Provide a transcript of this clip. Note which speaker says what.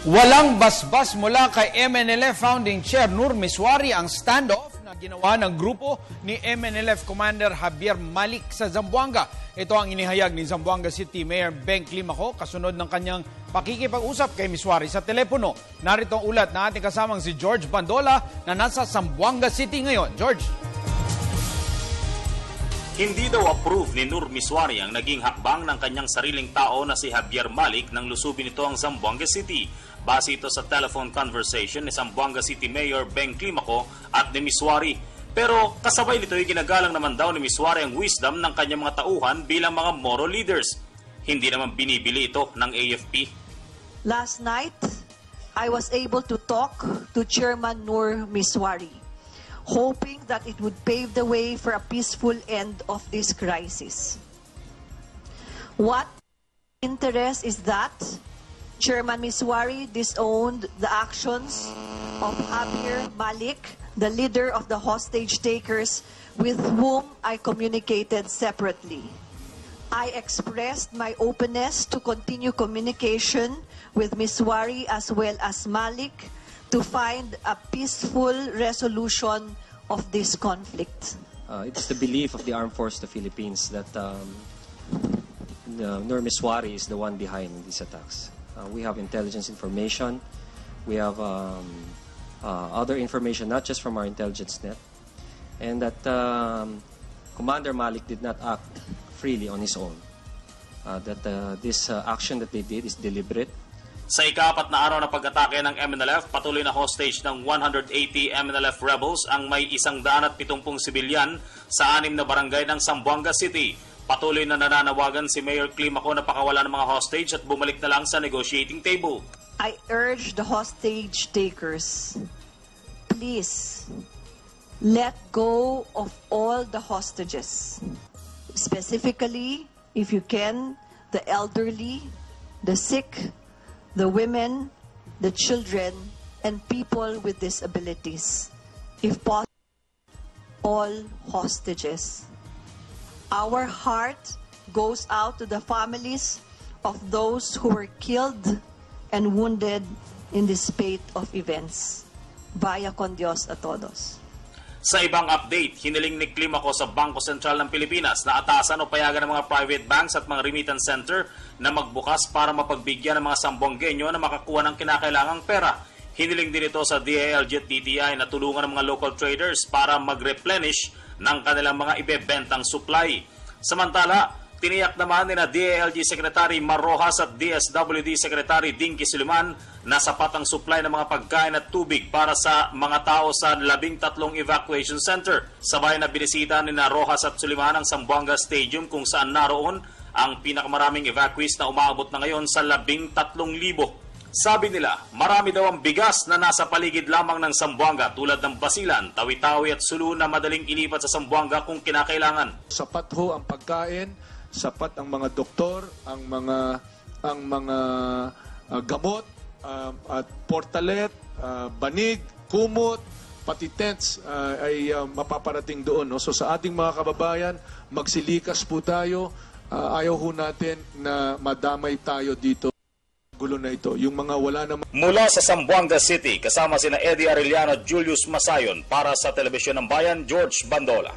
Speaker 1: Walang basbas mula kay MNLF Founding Chair Nur Miswari ang standoff na ginawa ng grupo ni MNLF Commander Javier Malik sa Zamboanga. Ito ang inihayag ni Zamboanga City Mayor Beng Climaco kasunod ng kanyang pakikipag-usap kay Miswari sa telepono. Narito ang ulat na ating kasamang si George Bandola na nasa Zamboanga City ngayon. George.
Speaker 2: Hindi daw approve ni Nur Miswari ang naging hakbang ng kanyang sariling tao na si Javier Malik nang lusubin ito ang Zamboanga City. Base ito sa telephone conversation ni Zamboanga City Mayor Beng Climaco at ni Miswari. Pero kasabay nito ay ginagalang naman daw ni Miswari ang wisdom ng kanyang mga tauhan bilang mga moral leaders. Hindi naman binibili ito ng AFP.
Speaker 3: Last night, I was able to talk to Chairman Nur Miswari, hoping that it would pave the way for a peaceful end of this crisis. What interest is that Chairman Miswari disowned the actions of Javier Malik, the leader of the hostage takers, with whom I communicated separately. I expressed my openness to continue communication with Miswari as well as Malik to find a peaceful resolution of this conflict.
Speaker 4: It is the belief of the Armed Forces of the Philippines that Nur Miswari is the one behind these attacks. We have intelligence information. We have other information, not just from our intelligence net, and that Commander Malik did not act freely on his own. That this action that they did is deliberate.
Speaker 2: Sa ika-4 na araw na pag-atake ng MNLF, patuloy na hostage ng 180 MNLF rebels ang may 170 sibilyan sa 6 na barangay ng Zamboanga City. Patuloy na nananawagan si Mayor Climaco na pakawalan ng mga hostage at bumalik na lang sa negotiating table.
Speaker 3: I urge the hostage takers, please let go of all the hostages. Specifically, if you can, the elderly, the sick, the women, the children, and people with disabilities. If possible, all hostages. Our heart goes out to the families of those who were killed and wounded in this spate of events. Vaya con Dios a todos.
Speaker 2: Sa ibang update, hiniling ni Climaco sa Bangko Sentral ng Pilipinas na atasan o payagan ng mga private banks at mga remittance center na magbukas para mapagbigyan ng mga Zamboangueño na makakuha ng kinakailangang pera. Hiniling din ito sa DILG at DTI na tulungan ng mga local traders para mag-replenish ng kanilang mga ibebentang supply. Samantala, tiniyak naman ni na DILG Secretary Mar Rojas at DSWD Secretary Dinky Suliman na sapat ang supply ng mga pagkain at tubig para sa mga tao sa 13 evacuation center. Sabay na binisita ni na Rojas at Suliman ang Zamboanga Stadium kung saan naroon ang pinakamaraming evacuees na umaabot na ngayon sa 13,000. Sabi nila, marami daw ang bigas na nasa paligid lamang ng Zamboanga tulad ng Basilan, Tawi-Tawi at Sulu na madaling ilipat sa Zamboanga kung kinakailangan.
Speaker 5: Sapat ho ang pagkain, sapat ang mga doktor, ang mga gamot, at portalet, banig, kumot, pati tents ay mapaparating doon. No? So sa ating mga kababayan, magsilikas po tayo. Ayaw ho natin na madamay tayo dito. Gulo na ito. Yung mga wala naman.
Speaker 2: Mula sa Zamboanga City, kasama sina Eddie Arellano at Julius Masayon para sa Telebisyon ng Bayan, George Bandola.